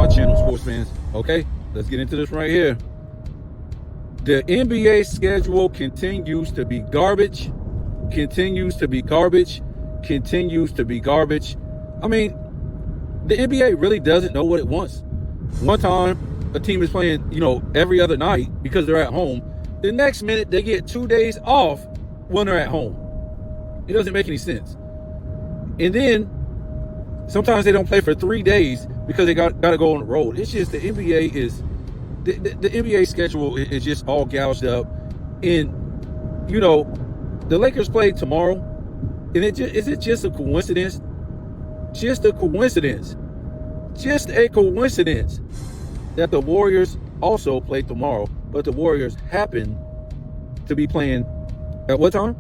my channel, sports fans. Okay, let's get into this right here. The NBA schedule continues to be garbage, continues to be garbage, continues to be garbage. I mean, the NBA really doesn't know what it wants. One time, a team is playing, every other night because they're at home. The next minute, they get 2 days off when they're at home. It doesn't make any sense. And then, sometimes they don't play for 3 days because they got to go on the road. It's just the NBA is... The NBA schedule is just all gouged up. And, the Lakers play tomorrow. And is it just a coincidence? Just a coincidence. Just a coincidence that the Warriors also play tomorrow. But the Warriors happen to be playing at what time?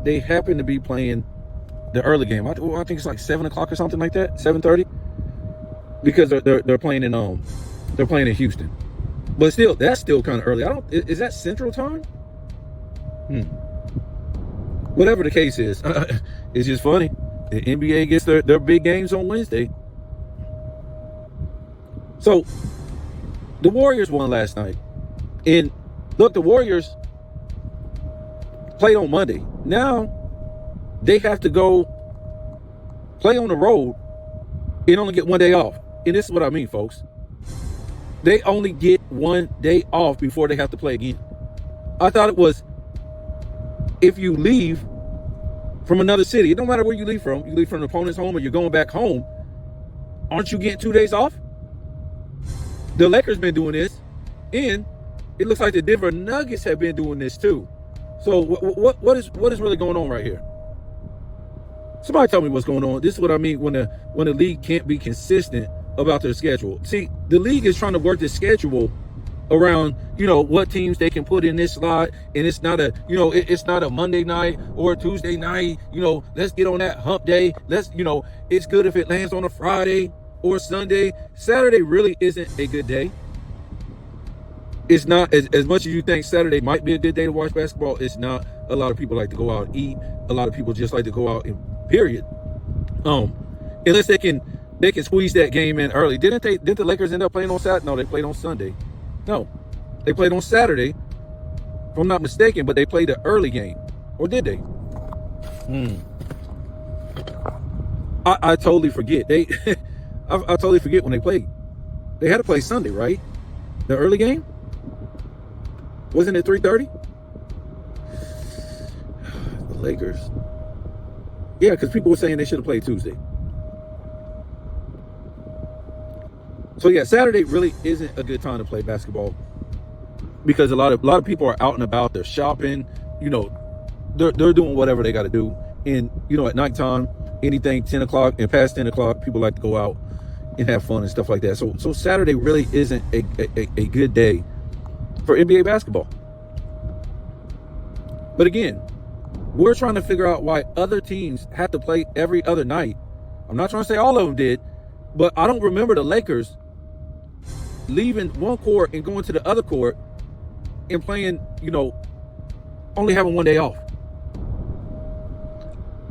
They happen to be playing the early game. I think it's like 7 o'clock or something like that. 7:30. Because they're playing in Houston. But still, that's still kind of early. Is that Central Time? Whatever the case is, it's just funny. The NBA gets their big games on Wednesday. So, the Warriors won last night. And look, the Warriors played on Monday. Now, they have to go play on the road and only get 1 day off. And this is what I mean, folks. They only get 1 day off before they have to play again. I thought it was if you leave from another city, it don't matter where you leave from an opponent's home or you're going back home, aren't you getting 2 days off? The Lakers been doing this, and it looks like the Denver Nuggets have been doing this too. So what is really going on right here? Somebody tell me what's going on. This is what I mean when the league can't be consistent about their schedule. See, the league is trying to work the schedule around, what teams they can put in this slot, and it's not a Monday night or a Tuesday night. Let's get on that hump day. It's good if it lands on a Friday or Sunday. Saturday really isn't a good day. It's not as much as you think Saturday might be a good day to watch basketball. It's not. A lot of people like to go out and eat. A lot of people just like to go out and period. Unless they can squeeze that game in early. Didn't the Lakers end up playing on Saturday? No, they played on Sunday. No, they played on Saturday, if I'm not mistaken, but they played the early game. Or did they? I totally forget. I totally forget when they played. They had to play Sunday, right? The early game? Wasn't it 3:30? The Lakers. Yeah, because people were saying they should have played Tuesday. So yeah, Saturday really isn't a good time to play basketball because a lot of people are out and about. They're shopping, they're doing whatever they got to do. And at nighttime, anything 10 o'clock and past 10 o'clock, people like to go out and have fun and stuff like that. So Saturday really isn't a good day for NBA basketball. But again, we're trying to figure out why other teams have to play every other night. I'm not trying to say all of them did, but I don't remember the Lakers leaving one court and going to the other court and playing, only having 1 day off.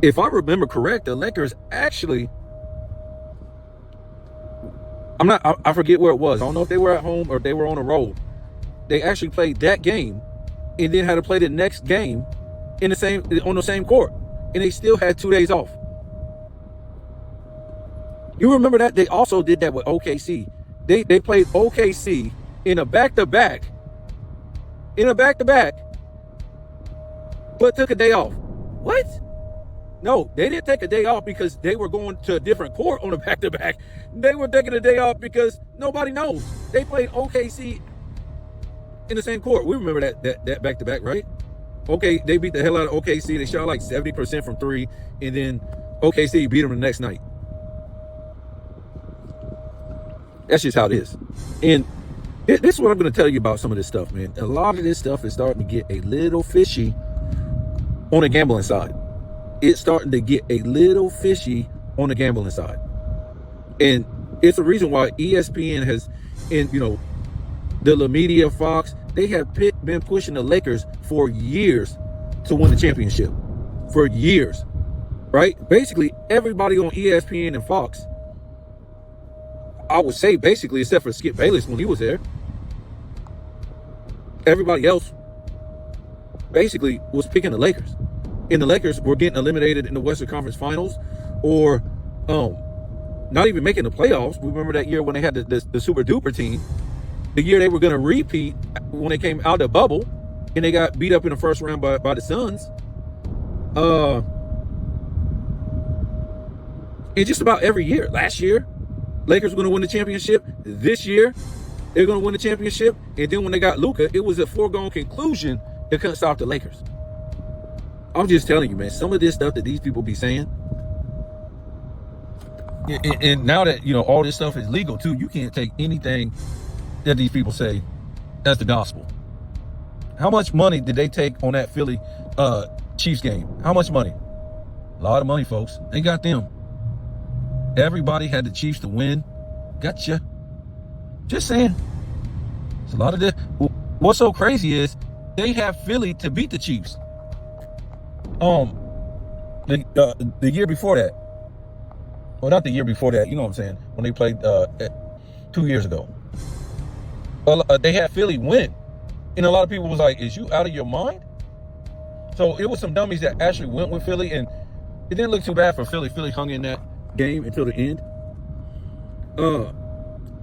If I remember correct, the Lakers actually, I forget where it was. I don't know if they were at home or if they were on the road. They actually played that game and then had to play the next game on the same court. And they still had 2 days off. You remember that? They also did that with OKC. They played OKC in a back-to-back, but took a day off. What? No, they didn't take a day off because they were going to a different court on a back-to-back. They were taking a day off because nobody knows. They played OKC in the same court. We remember that back-to-back, right? Okay, they beat the hell out of OKC. They shot like 70% from three, and then OKC beat them the next night. That's just how it is. And this is what I'm going to tell you about some of this stuff, man. A lot of this stuff is starting to get a little fishy on the gambling side. It's starting to get a little fishy on the gambling side. And it's the reason why ESPN has, and the media, Fox, they have been pushing the Lakers for years to win the championship. For years, right? Basically, everybody on ESPN and Fox, I would say basically, except for Skip Bayless when he was there, everybody else basically was picking the Lakers. And the Lakers were getting eliminated in the Western Conference Finals, or not even making the playoffs. We remember that year when they had the super duper team. The year they were going to repeat when they came out of the bubble, and they got beat up in the first round by the Suns. And just about every year. Last year, Lakers were going to win the championship. This year, they're going to win the championship. And then when they got Luka, it was a foregone conclusion they couldn't stop the Lakers. I'm just telling you, man, some of this stuff that these people be saying, and now that, you know, all this stuff is legal too, you can't take anything that these people say as the gospel. How much money did they take on that Philly Chiefs game? How much money? A lot of money, folks. They got them. Everybody had the Chiefs to win. Gotcha. Just saying. It's a lot of this. What's so crazy is they have Philly to beat the Chiefs. The year before that. Well, not the year before that. You know what I'm saying? When they played 2 years ago. They had Philly win. And a lot of people was like, is you out of your mind? So it was some dummies that actually went with Philly, and it didn't look too bad for Philly. Philly hung in that game until the end.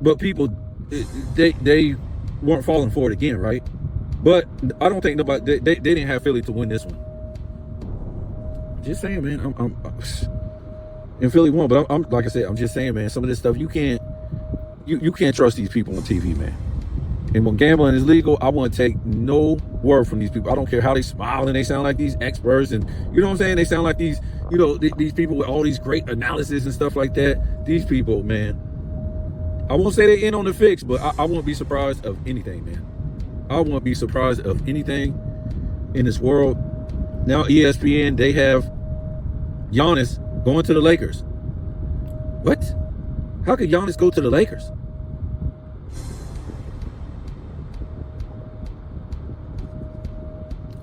But people, they weren't falling for it again, right? But I don't think nobody, they didn't have Philly to win this one. Just saying, man. And Philly won, but I'm like I said, I'm just saying, man, some of this stuff you can't trust these people on TV, man. And when gambling is legal, I want to take no word from these people. I don't care how they smile and they sound like these experts, and you know what I'm saying? They sound like these, you know, these people with all these great analysis and stuff like that. These people, man, I won't say they're in on the fix, but I won't be surprised of anything, man. I won't be surprised of anything in this world. Now ESPN, they have Giannis going to the Lakers. What? How could Giannis go to the Lakers?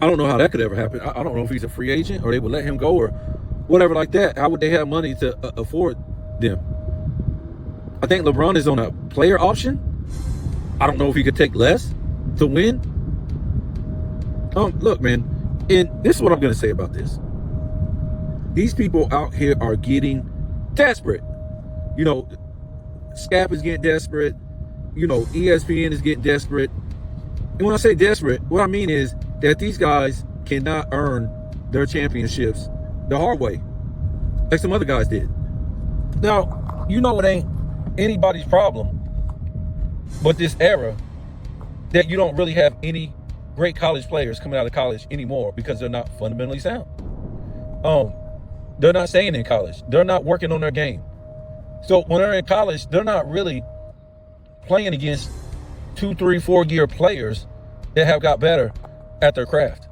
I don't know how that could ever happen. I don't know if he's a free agent or they would let him go or whatever like that. How would they have money to afford them? I think LeBron is on a player option. I don't know if he could take less to win. Look, man, and this is what I'm going to say about this. These people out here are getting desperate. You know, SCAP is getting desperate. You know, ESPN is getting desperate. And when I say desperate, what I mean is that these guys cannot earn their championships the hard way, like some other guys did. Now, you know it ain't anybody's problem but this era that you don't really have any great college players coming out of college anymore because they're not fundamentally sound. They're not staying in college. They're not working on their game. So when they're in college, they're not really playing against 2, 3, 4 year players that have got better at their craft.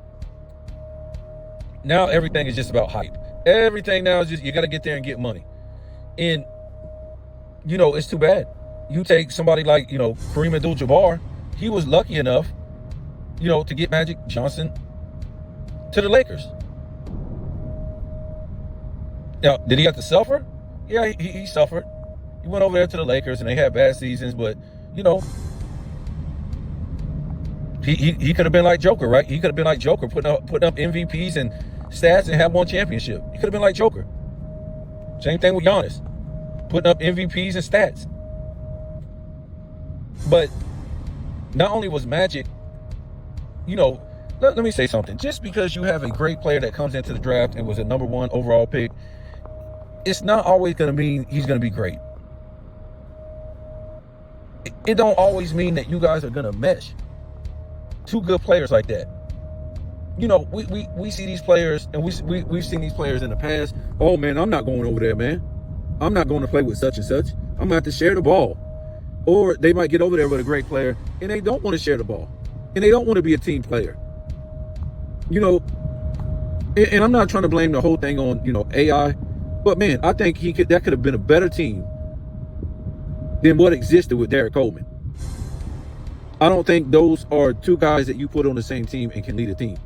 Now everything is just about hype. Everything now is just, you got to get there and get money. And, you know, it's too bad. You take somebody like, you know, Kareem Abdul-Jabbar. He was lucky enough, you know, to get Magic Johnson to the Lakers. Now, did he have to suffer? Yeah, he suffered. He went over there to the Lakers and they had bad seasons, but, you know, he could have been like Joker, right? He could have been like Joker, putting up MVPs and stats and have won championship. He could have been like Joker. Same thing with Giannis, putting up MVPs and stats. But not only was Magic, you know, let me say something. Just because you have a great player that comes into the draft and was a #1 overall pick, it's not always going to mean he's going to be great. It don't always mean that you guys are going to mesh. Two good players like that. You know, we see these players, and we've seen these players in the past. Oh, man, I'm not going over there, man. I'm not going to play with such and such. I'm going to have to share the ball. Or they might get over there with a great player, and they don't want to share the ball. And they don't want to be a team player. You know, and I'm not trying to blame the whole thing on, you know, AI. But, man, I think that could have been a better team than what existed with Derek Coleman. I don't think those are two guys that you put on the same team and can lead a team.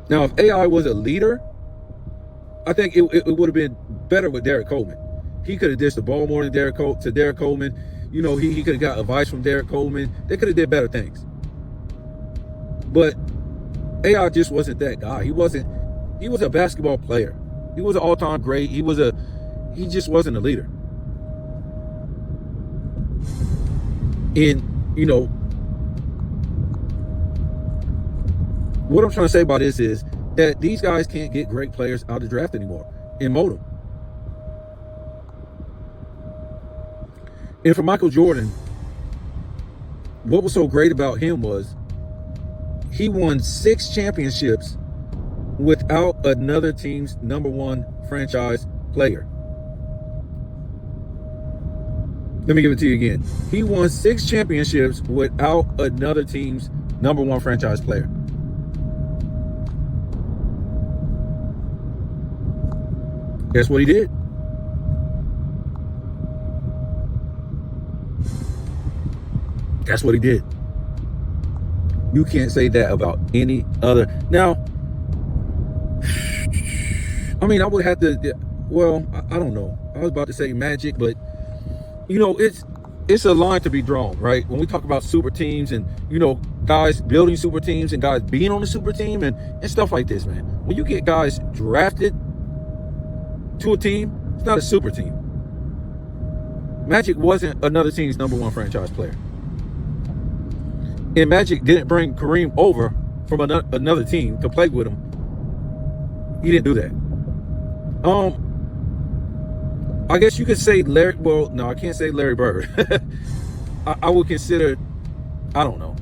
Now, if AI was a leader, I think it would have been better with Derek Coleman. He could have dished the ball more than Derek Coleman. You know, he could have got advice from Derek Coleman. They could have did better things. But AI just wasn't that guy. He was a basketball player. He was an all-time great. He just wasn't a leader. And, you know, what I'm trying to say about this is that these guys can't get great players out of the draft anymore and mold them. And for Michael Jordan, what was so great about him was he won 6 championships without another team's #1 franchise player. Let me give it to you again. He won 6 championships without another team's #1 franchise player. Guess what he did? That's what he did. You can't say that about any other. Now, I mean, I would have to, well, I don't know. I was about to say Magic, but, you know, it's a line to be drawn, right? When we talk about super teams and, you know, guys building super teams and guys being on the super team and stuff like this, man. When you get guys drafted to a team, it's not a super team. Magic wasn't another team's #1 franchise player. And Magic didn't bring Kareem over from another team to play with him. He didn't do that. I guess you could say Larry. Well, no, I can't say Larry Bird. I would consider. I don't know.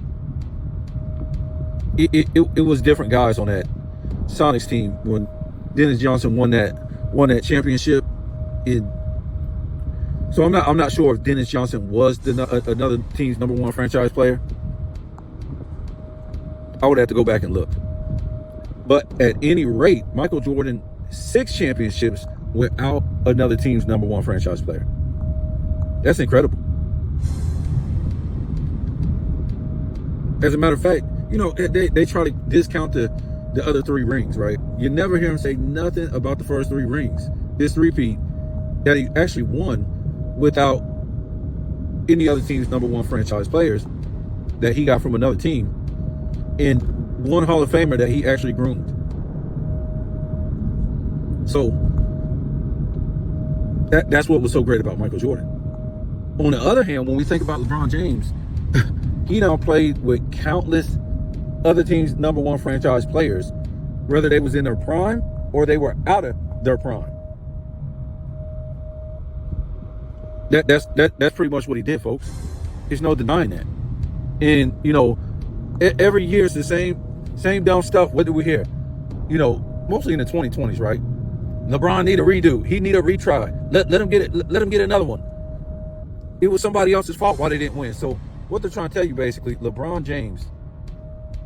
It was different guys on that Sonics team when Dennis Johnson won that championship. So I'm not sure if Dennis Johnson was another team's #1 franchise player. I would have to go back and look. But at any rate, Michael Jordan, 6 championships without another team's #1 franchise player. That's incredible. As a matter of fact, you know, they try to discount the other 3 rings, right? You never hear him say nothing about the first 3 rings. This three-peat that he actually won without any other team's #1 franchise players that he got from another team. And one Hall of Famer that he actually groomed. So that's what was so great about Michael Jordan. On the other hand, when we think about LeBron James, he now played with countless other teams' #1 franchise players, whether they was in their prime or they were out of their prime. That's pretty much what he did, folks. There's no denying that. And, you know, every year it's the same dumb stuff. What do we hear? You know, mostly in the 2020s, right? LeBron need a redo. He need a retry. Let him get it. Let him get another one. It was somebody else's fault why they didn't win. So what they're trying to tell you basically, LeBron James,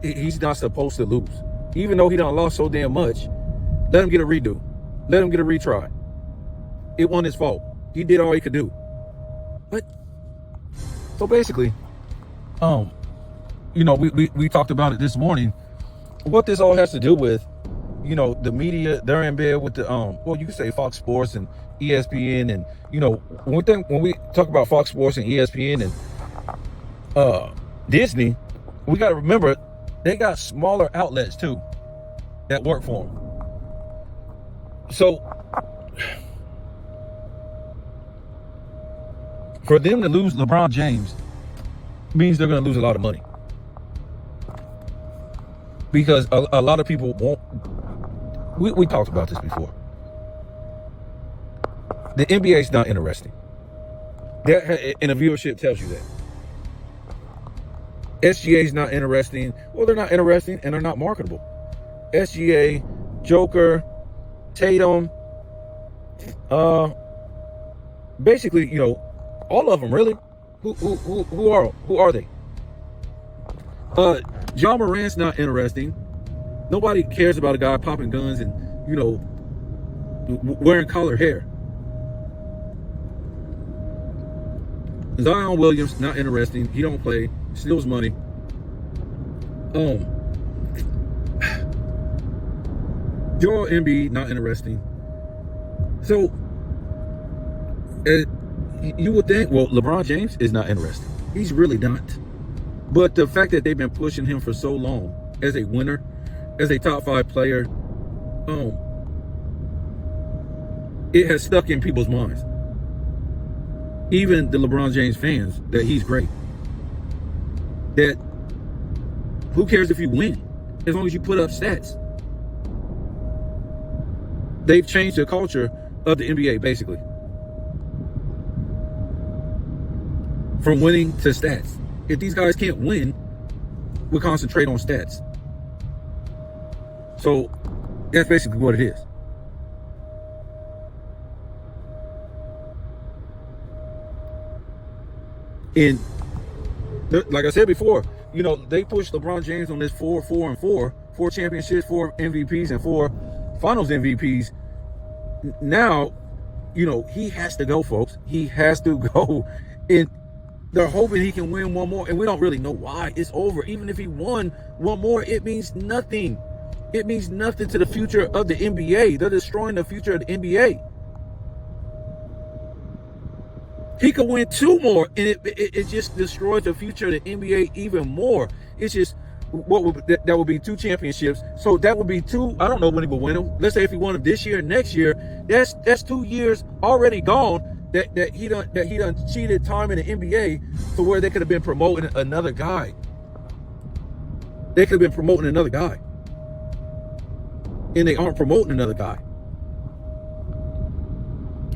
he's not supposed to lose. Even though he done lost so damn much, let him get a redo. Let him get a retry. It wasn't his fault. He did all he could do. But so basically, you know, we talked about it this morning. What this all has to do with, you know, the media, they're in bed with the well, you could say Fox Sports and ESPN, and you know, when we talk about Fox Sports and ESPN and Disney, we got to remember they got smaller outlets too that work for them. So for them to lose LeBron James means they're going to lose a lot of money. Because a lot of people won't. We talked about this before. The NBA is not interesting. And the viewership tells you that. SGA is not interesting. Well, they're not interesting and they're not marketable. SGA, Joker, Tatum, basically, you know, all of them really. Who are they? John Morant's not interesting. Nobody cares about a guy popping guns and, you know, wearing collared hair. Zion Williams, not interesting. He don't play. Steals money. Joel Embiid, not interesting. So You would think, well, LeBron James is not interested. He's really not. But the fact that they've been pushing him for so long as a winner, as a top 5 player, it has stuck in people's minds. Even the LeBron James fans, that he's great. That who cares if you win, as long as you put up stats. They've changed the culture of the NBA, basically. From winning to stats. If these guys can't win, we concentrate on stats. So that's basically what it is. And like I said before, they pushed LeBron James on this 4 championships, 4 MVPs, and 4 finals MVPs. Now, he has to go, folks. He has to go. And they're hoping he can win one more. And we don't really know why. It's over. Even if he won one more, it means nothing. It means nothing to the future of the NBA. They're destroying the future of the NBA. He could win 2 more, and it just destroys the future of the NBA even more. It's just, that would be 2 championships. So that would be 2. I don't know when he will win them. Let's say if he won them this year, next year, that's 2 years already gone that he done cheated time in the NBA to where they could have been promoting another guy. They could have been promoting another guy, and they aren't promoting another guy.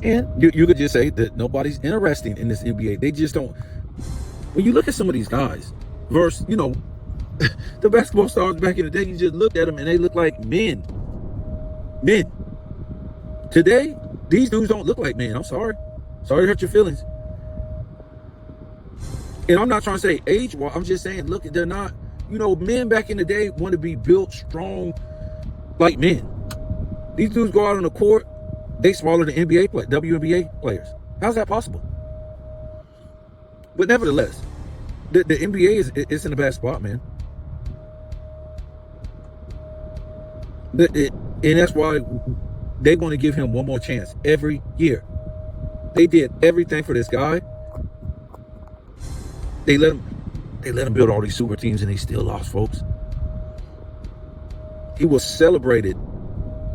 And you could just say that nobody's interested in this NBA. They just don't. When you look at some of these guys versus, the basketball stars back in the day, you just looked at them and they look like men. Men. Today, these dudes don't look like men. I'm sorry. Sorry to hurt your feelings. And I'm not trying to say age. Well, I'm just saying, look, they're not, men back in the day want to be built strong like men. These dudes go out on the court. They smaller than WNBA players. How's that possible? But nevertheless, the NBA is in a bad spot, man. And that's why they want to give him one more chance every year. They did everything for this guy. They let him build all these super teams, and they still lost, folks. He was celebrated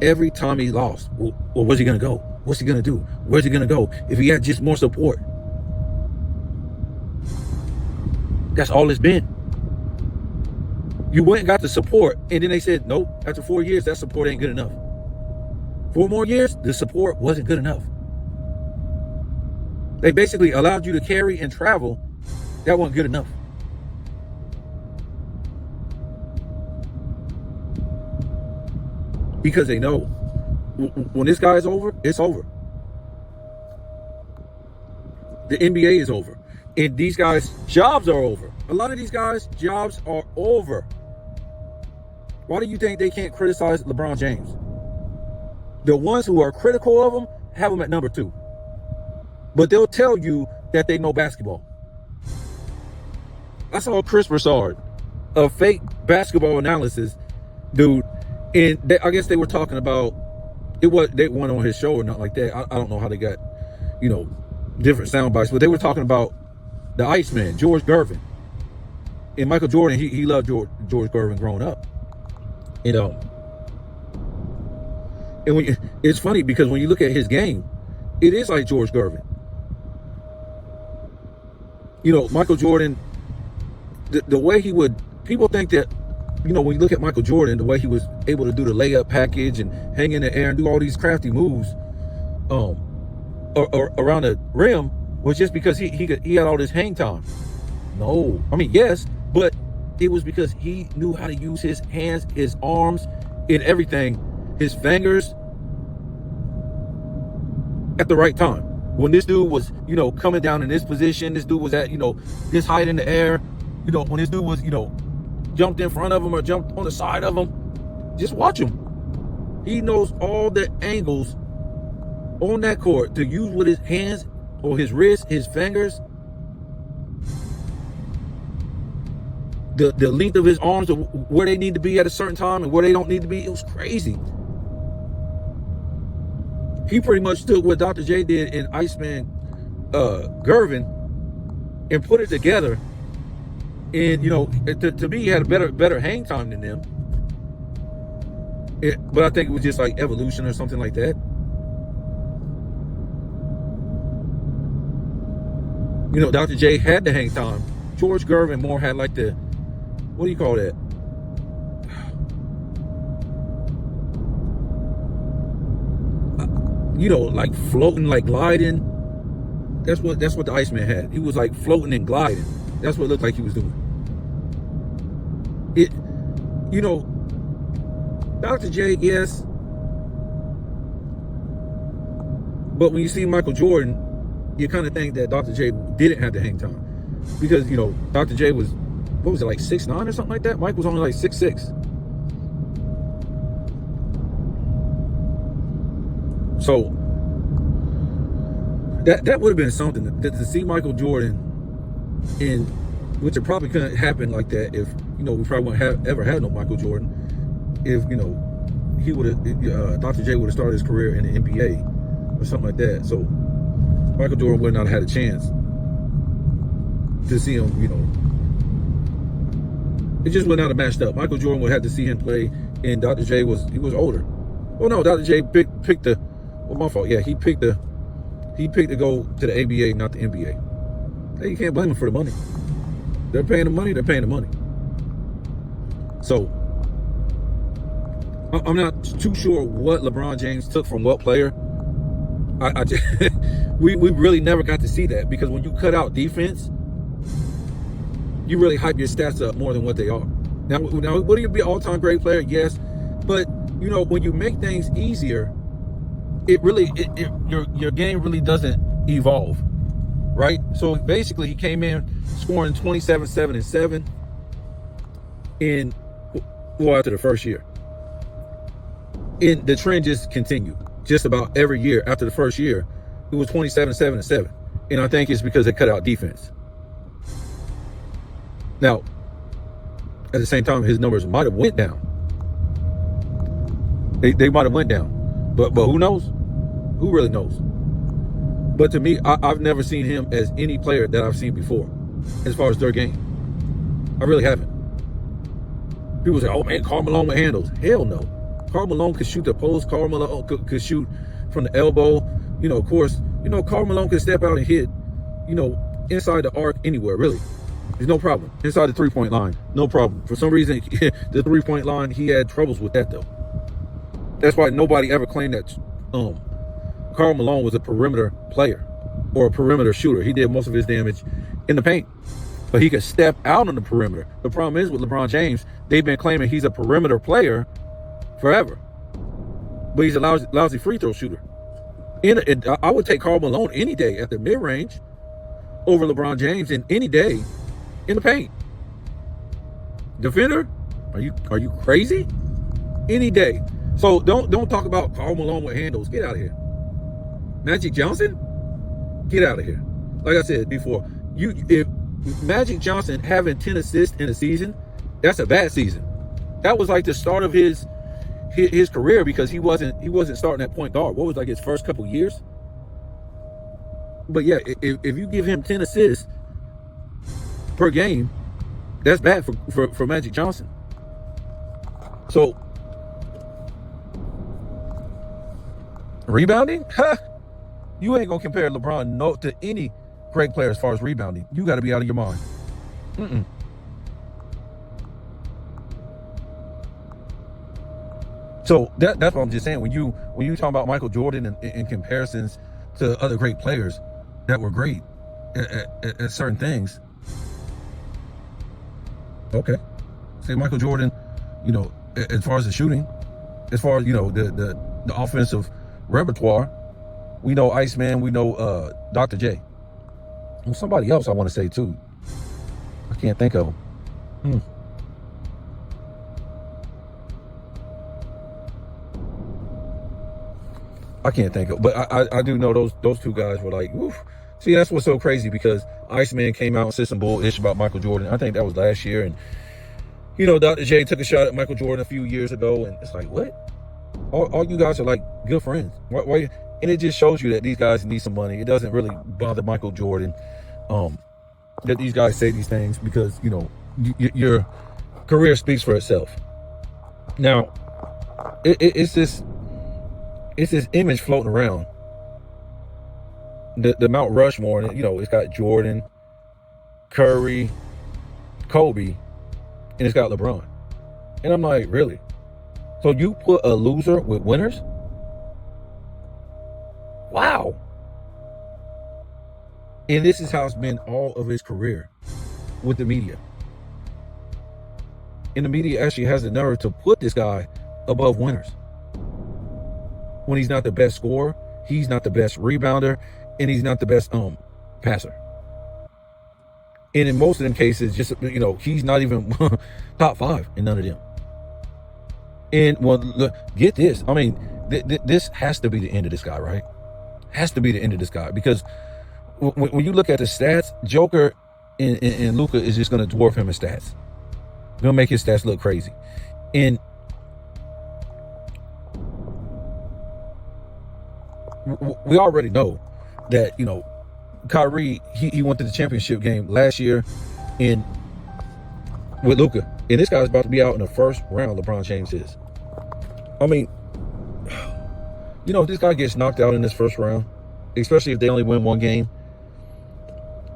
every time he lost. Well, where's he going to go? What's he going to do? Where's he going to go? If he had just more support. That's all it's been. You went and got the support, and then they said, nope, after 4 years, that support ain't good enough. 4 more years, the support wasn't good enough. They basically allowed you to carry and travel. That wasn't good enough. Because they know when this guy is over, it's over. The NBA is over. And these guys' jobs are over. A lot of these guys' jobs are over. Why do you think they can't criticize LeBron James? The ones who are critical of him have him at number 2. But they'll tell you that they know basketball. I saw Chris Broussard, a fake basketball analysis dude, and I guess they were talking about they went on his show or not like that. I don't know how they got, different sound bites, but they were talking about the Iceman, George Gervin. And Michael Jordan, he loved George Gervin growing up. And it's funny because when you look at his game, it is like George Gervin. Michael Jordan, the way he would, people think that, when you look at Michael Jordan, the way he was able to do the layup package and hang in the air and do all these crafty moves around the rim was just because he had all this hang time. No. I mean, yes, but it was because he knew how to use his hands, his arms, and everything, his fingers at the right time. When this dude was, coming down in this position, this dude was at, this height in the air, when this dude was, jumped in front of him or jumped on the side of him, just watch him. He knows all the angles on that court to use with his hands or his wrists, his fingers, the length of his arms, where they need to be at a certain time and where they don't need to be. It was crazy. He pretty much took what Dr. J did in Iceman Gervin and put it together. And to me, he had a better hang time than them. But I think it was just like evolution or something like that. Dr. J had the hang time. George Gervin more had like the, what do you call that? Like floating, like gliding. That's what the Iceman had. He was like floating and gliding. That's what it looked like he was doing. Dr. J, yes. But when you see Michael Jordan, you kind of think that Dr. J didn't have the hang time. Because, Dr. J was, what was it, like 6'9" or something like that? Mike was only like 6'6". So that would have been something to see Michael Jordan in, which it probably couldn't happen like that if we probably wouldn't have ever had no Michael Jordan if he would have Dr. J would have started his career in the NBA or something like that. So Michael Jordan would not have had a chance to see him. It just would not have matched up. Michael Jordan would have to see him play, and Dr. J was older. Well, no, Dr. J picked the. Well, my fault. Yeah, he picked to go to the ABA, not the NBA. Hey, you can't blame him for the money. They're paying the money. They're paying the money. So I'm not too sure what LeBron James took from what player. I just, we really never got to see that, because when you cut out defense, you really hype your stats up more than what they are. Now would he be an all-time great player? Yes, but when you make things easier, your game really doesn't evolve, right? So basically, he came in scoring 27, 7, and 7 after the first year, and the trend just continued. Just about every year after the first year, it was 27, 7, and 7, and I think it's because they cut out defense. Now, at the same time, his numbers might have went down. They might have went down, but who knows? Who really knows? But to me, I've never seen him as any player that I've seen before, as far as their game. I really haven't. People say, "Oh man, Karl Malone with handles." Hell no. Karl Malone could shoot the post. Karl Malone could shoot from the elbow. Of course, Karl Malone could step out and hit, inside the arc anywhere, really. There's no problem. Inside the three-point line, no problem. For some reason, the three-point line, he had troubles with that, though. That's why nobody ever claimed that Karl Malone was a perimeter player or a perimeter shooter. He did most of his damage in the paint, but he could step out on the perimeter. The problem is with LeBron James, they've been claiming he's a perimeter player forever, but he's a lousy free throw shooter. I would take Karl Malone any day at the mid-range over LeBron James, in any day in the paint. Defender? Are you crazy? Any day. So don't talk about Karl Malone with handles. Get out of here. Magic Johnson? Get out of here. Like I said before, if Magic Johnson having 10 assists in a season, that's a bad season. That was like the start of his career, because he wasn't starting at point guard. What was like his first couple years? But yeah, if you give him 10 assists per game, that's bad for Magic Johnson. So rebounding? You ain't gonna compare LeBron to any great player as far as rebounding. You got to be out of your mind. So that's what I'm just saying. When you talk about Michael Jordan in comparisons to other great players that were great at certain things, okay, say Michael Jordan, as far as the shooting, as far as the offensive repertoire, we know Iceman, we know Dr. J. And somebody else I want to say too. I can't think of him. I can't think of, but I do know those two guys were like, oof. See, that's what's so crazy, because Iceman came out and said some bull-ish about Michael Jordan. I think that was last year, and Dr. J took a shot at Michael Jordan a few years ago, and it's like, what? All you guys are like good friends. Why? And it just shows you that these guys need some money. It doesn't really bother Michael Jordan that these guys say these things because your career speaks for itself. Now, it's this image floating around the Mount Rushmore, and it's got Jordan, Curry, Kobe, and it's got LeBron. And I'm like, really? So you put a loser with winners? Wow. And this is how it's been all of his career with the media. And the media actually has the nerve to put this guy above winners. When he's not the best scorer, he's not the best rebounder, and he's not the best passer. And in most of them cases, just he's not even top 5 in none of them. And well, look, get this. I mean, this has to be the end of this guy, right? Has to be the end of this guy because when you look at the stats, Joker and Luka is just going to dwarf him in stats. Going to make his stats look crazy. And we already know that Kyrie he went to the championship game last year with Luka, and this guy's about to be out in the first round. LeBron James is. I mean, if this guy gets knocked out in this first round, especially if they only win one game,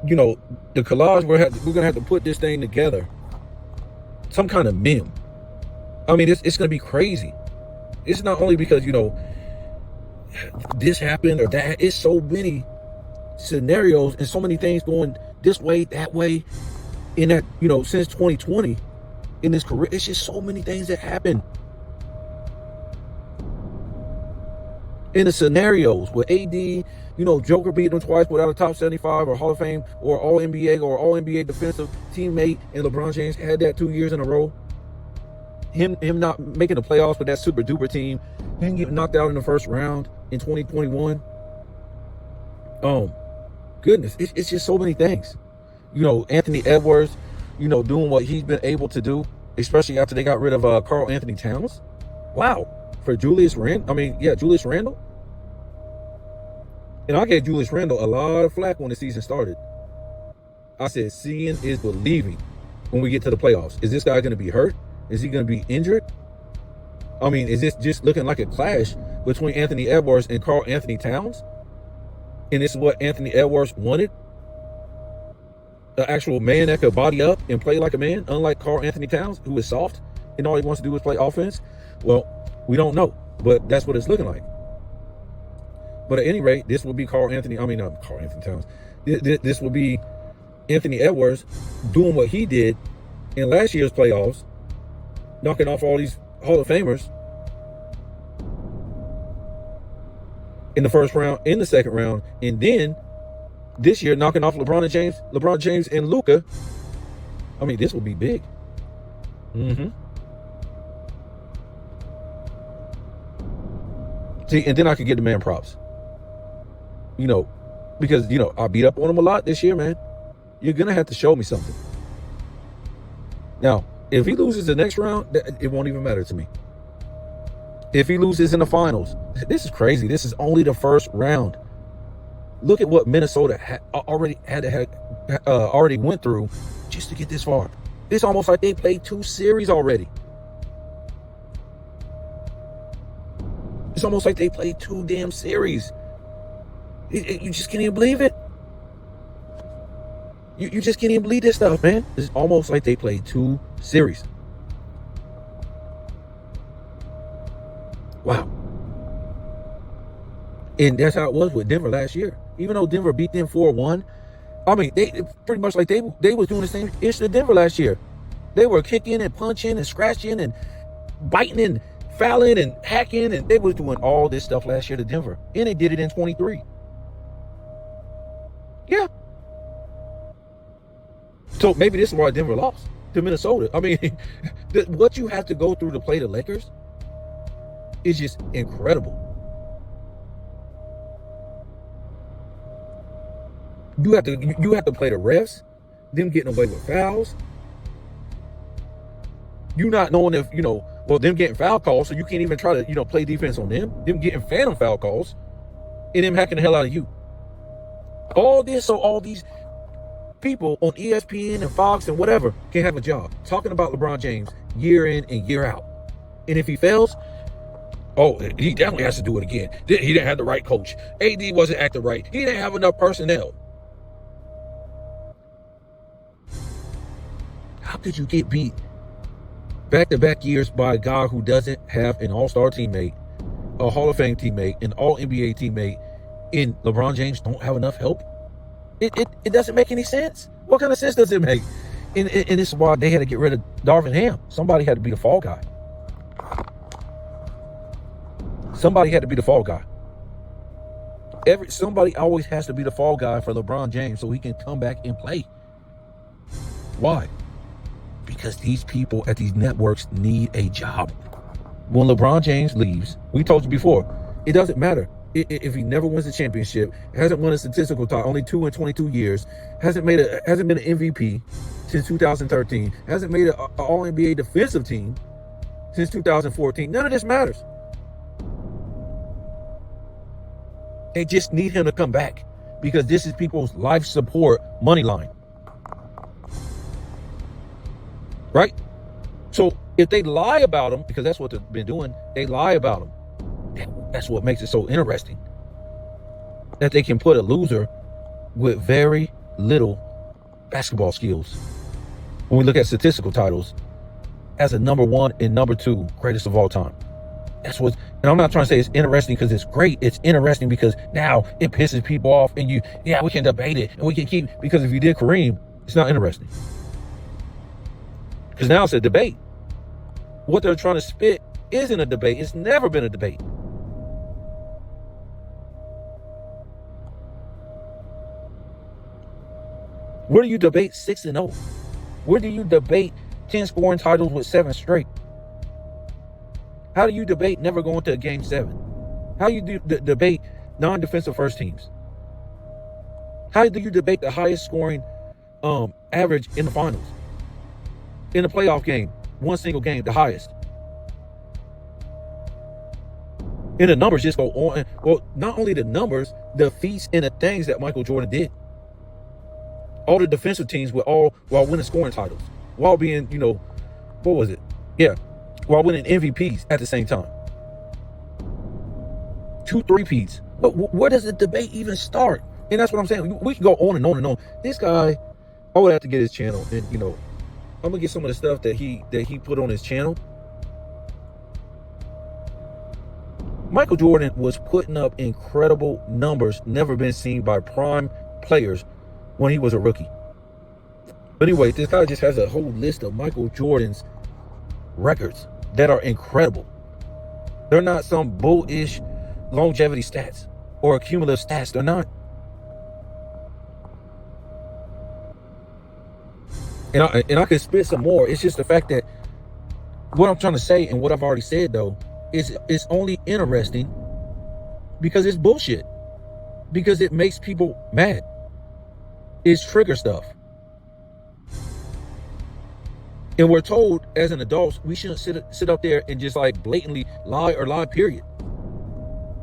the collage we're gonna have to put this thing together, some kind of meme. I mean, it's gonna be crazy. It's not only because this happened or that. It's so many scenarios and so many things going this way, that way, in that since 2020 in this career. It's just so many things that happen in the scenarios with AD. Joker beat him twice without a top 75 or Hall of Fame or All NBA or All NBA defensive teammate, and LeBron James had that 2 years in a row. Him not making the playoffs with that super duper team, him getting knocked out in the first round in 2021. Goodness, it's just so many things. Anthony Edwards, doing what he's been able to do, especially after they got rid of Karl Anthony Towns. Wow, for Julius Randle. And I gave Julius Randle a lot of flack when the season started. I said, seeing is believing when we get to the playoffs. Is this guy going to be hurt? Is he going to be injured? I mean, is this just looking like a clash between Anthony Edwards and Karl Anthony Towns? And this is what Anthony Edwards wanted? An actual man that could body up and play like a man, unlike Karl Anthony Towns, who is soft and all he wants to do is play offense? Well, we don't know, but that's what it's looking like. But at any rate, this will be Karl Anthony Towns. This will be Anthony Edwards doing what he did in last year's playoffs, knocking off all these Hall of Famers in the first round, in the second round, and then this year knocking off LeBron James and Luka. I mean, this will be big. See, and then I could get the man props. Because I beat up on him a lot this year, man. You're gonna have to show me something. Now, if he loses the next round, it won't even matter to me. If he loses in the finals, this is crazy. This is only the first round. Look at what Minnesota already went through just to get this far. It's almost like they played 2 series already. It's almost like they played 2 damn series. You just can't even believe it. You just can't even believe this stuff, man. It's almost like they played 2 series. Wow. And that's how it was with Denver last year. Even though Denver beat them 4-1, I mean, they pretty much like they was doing the same ish to Denver last year. They were kicking and punching and scratching and biting and fouling and hacking, and they was doing all this stuff last year to Denver. And they did it in 23. Yeah. So maybe this is why Denver lost to Minnesota. I mean, what you have to go through to play the Lakers is just incredible. You have to play the refs, them getting away with fouls. You not knowing if, Well, them getting foul calls, so you can't even try to, play defense on them. Them getting phantom foul calls, and them hacking the hell out of you. All this, so all these people on ESPN and Fox and whatever can have a job talking about LeBron James year in and year out. And if he fails, oh, he definitely has to do it again. He didn't have the right coach. AD wasn't acting right. He didn't have enough personnel. How could you get beat back-to-back years by a guy who doesn't have an all-star teammate, a Hall of Fame teammate, an all-NBA teammate, and LeBron James don't have enough help? It doesn't make any sense. What kind of sense does it make? And this is why they had to get rid of Darvin Ham. Somebody had to be the fall guy. Somebody had to be the fall guy. Somebody always has to be the fall guy for LeBron James so he can come back and play. Why? Because these people at these networks need a job. When LeBron James leaves, we told you before, it doesn't matter. If he never wins a championship, hasn't won a statistical title, only 2 in 22 years, hasn't been an MVP since 2013, hasn't made an All-NBA defensive team since 2014, none of this matters. They just need him to come back because this is people's life support money line. Right? So if they lie about him, because that's what they've been doing, they lie about him. That's what makes it so interesting. That they can put a loser with very little basketball skills, when we look at statistical titles, as a number 1 and number 2 greatest of all time. That's what, and I'm not trying to say it's interesting because it's great. It's interesting because now it pisses people off and we can debate it and we can keep, because if you did Kareem, it's not interesting. Because now it's a debate. What they're trying to spit isn't a debate. It's never been a debate. Where do you debate 6-0? Where do you debate 10 scoring titles with 7 straight? How do you debate never going to a game 7? How do you debate non-defensive first teams? How do you debate the highest scoring average in the finals? In a playoff game, one single game, the highest. And the numbers just go on. Well, not only the numbers, the feats and the things that Michael Jordan did. All the defensive teams were all while winning scoring titles, while being, what was it? Yeah, while winning MVPs at the same time. 2 3-peats. But where does the debate even start? And that's what I'm saying. We can go on and on and on. This guy, I would have to get his channel, and I'm gonna get some of the stuff that he put on his channel. Michael Jordan was putting up incredible numbers never been seen by prime players when he was a rookie. But anyway, this guy just has a whole list of Michael Jordan's records that are incredible. They're not some bullish longevity stats or cumulative stats. They're not. And I could spit some more. It's just the fact that what I'm trying to say and what I've already said, though, is it's only interesting because it's bullshit. Because it makes people mad. It's trigger stuff. And we're told as an adult, we shouldn't sit up there and just like blatantly lie, period.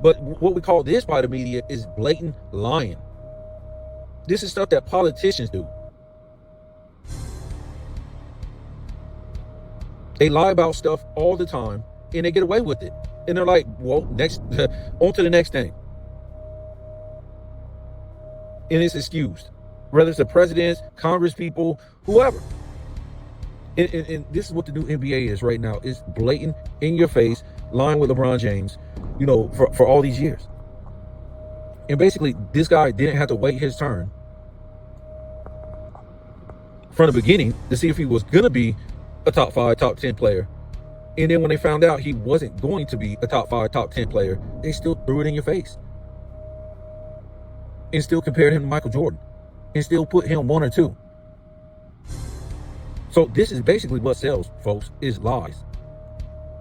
But what we call this by the media is blatant lying. This is stuff that politicians do. They lie about stuff all the time and they get away with it. And they're like, well, next, on to the next thing. And it's excused. Whether it's the presidents, Congress people, whoever. And this is what the new NBA is right now. It's blatant, in your face, lying with LeBron James, for all these years. And basically, this guy didn't have to wait his turn from the beginning to see if he was going to be a top 5, top 10 player. And then when they found out he wasn't going to be a top 5, top 10 player, they still threw it in your face. And still compared him to Michael Jordan. And still put him 1 or 2. So this is basically what sells, folks, is lies.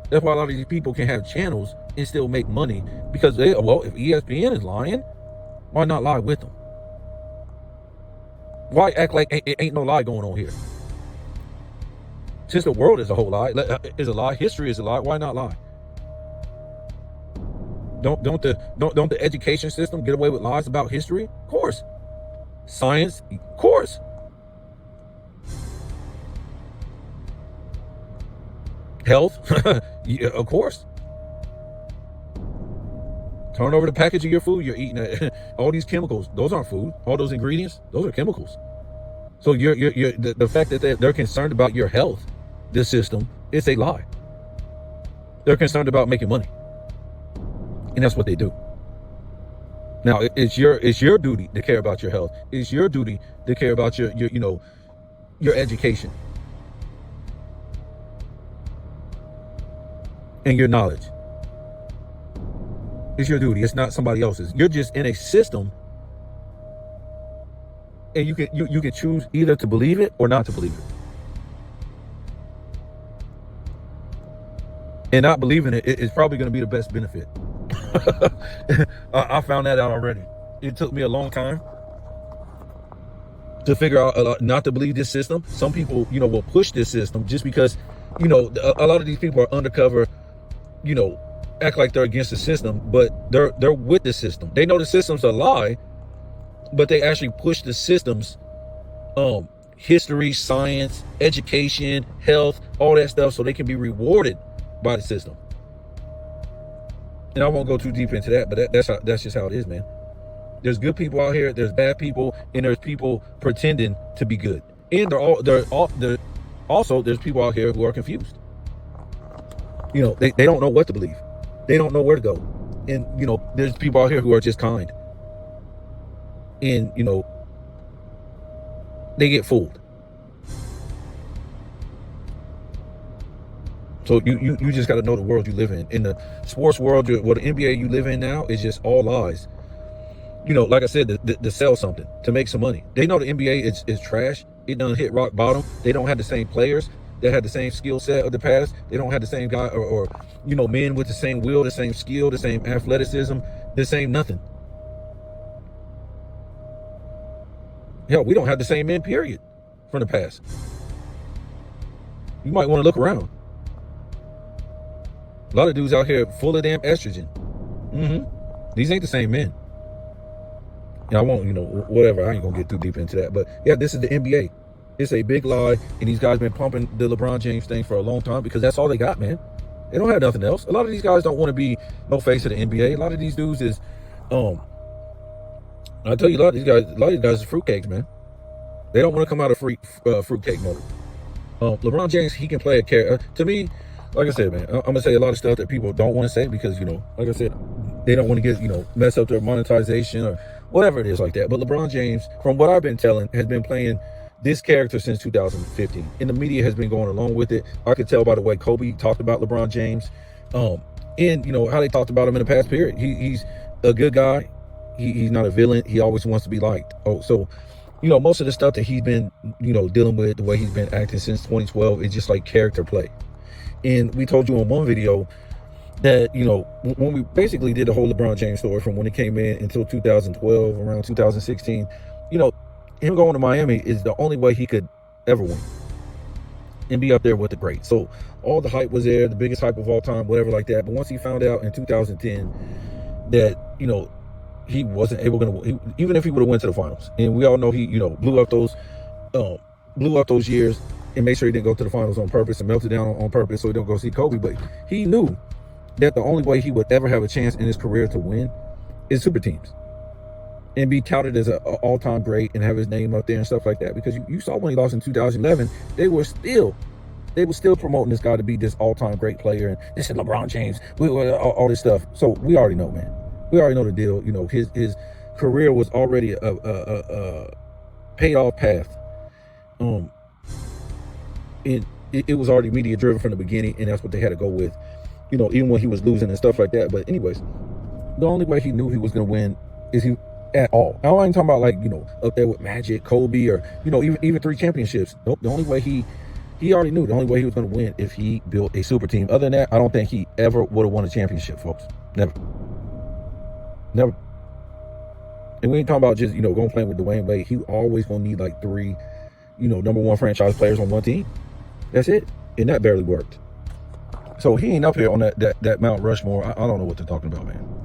That's why a lot of these people can have channels and still make money. Because, if ESPN is lying, why not lie with them? Why act like it ain't no lie going on here? Since the world is a whole lie, is a lie, history is a lie, why not lie? Don't the education system get away with lies about history? Of course. Science, of course. Health, yeah, of course. Turn over the package of your food you're eating. All these chemicals, those aren't food. All those ingredients, those are chemicals. So the fact that they're concerned about your health, this system, it's a lie. They're concerned about making money, and that's what they do. Now it's your duty to care about your health. It's your duty to care about your education and your knowledge. It's your duty. It's not somebody else's. You're just in a system, and you can choose either to believe it or not to believe it. And not believing it is probably going to be the best benefit. I found that out already. It took me a long time to figure out not to believe this system. Some people, will push this system just because, a lot of these people are undercover, act like they're against the system, but they're with the system. They know the system's a lie, but they actually push the system's history, science, education, health, all that stuff, so they can be rewarded by the system. And I won't go too deep into that, but that's just how it is, man. There's good people out here, there's bad people, and there's people pretending to be good. And also there's people out here who are confused. They don't know what to believe. They don't know where to go. And, there's people out here who are just kind. And, they get fooled. So you just got to know the world you live in. In the sports world, the NBA you live in now is just all lies. Like I said, to sell something, to make some money. They know the NBA is trash. It done hit rock bottom. They don't have the same players that had the same skill set of the past. They don't have the same guy or men with the same will, the same skill, the same athleticism, the same nothing. Hell, we don't have the same men, period, from the past. You might want to look around. A lot of dudes out here full of damn estrogen. These ain't the same men. I won't, whatever. I ain't gonna get too deep into that. But yeah, this is the NBA. It's a big lie, and these guys been pumping the LeBron James thing for a long time because that's all they got, man. They don't have nothing else. A lot of these guys don't want to be no face of the NBA. A lot of these dudes is, I tell you, a lot of these guys are fruitcakes, man. They don't want to come out of fruitcake mode. LeBron James, he can play a character. To me, like I said, man, I'm gonna say a lot of stuff that people don't want to say because, like I said, they don't want to get, mess up their monetization or whatever it is like that. But LeBron James, from what I've been telling, has been playing this character since 2015, and the media has been going along with it. I could tell by the way Kobe talked about LeBron James, and how they talked about him in the past period. He's a good guy. He's not a villain. He always wants to be liked. So most of the stuff that he's been dealing with, the way he's been acting since 2012, is just like character play. And we told you on one video that when we basically did the whole LeBron James story from when he came in until 2012, around 2016, him going to Miami is the only way he could ever win and be up there with the greats. So all the hype was there, the biggest hype of all time, whatever like that. But once he found out in 2010 that, he wasn't able to, even if he would have went to the finals, and we all know he, blew up those years and made sure he didn't go to the finals on purpose and melted down on purpose so he don't go see Kobe. But he knew that the only way he would ever have a chance in his career to win is super teams and be touted as an all-time great and have his name up there and stuff like that. Because you saw when he lost in 2011, they were still promoting this guy to be this all-time great player, and this is LeBron James, all this stuff. So we already know, man. We already know the deal. His career was already a paid-off path. It was already media-driven from the beginning, and that's what they had to go with. Even when he was losing and stuff like that. But anyways, the only way he knew he was going to win is he. At all. I ain't talking about up there with Magic, Kobe, or even 3 championships. Nope. The only way he already knew the only way he was going to win if he built a super team. Other than that, I don't think he ever would have won a championship, folks. Never. And we ain't talking about just going playing with Dwayne Wade. He always gonna need 3 number 1 franchise players on one team. That's it. And that barely worked. So he ain't up here on that Mount Rushmore. I don't know what they're talking about, man.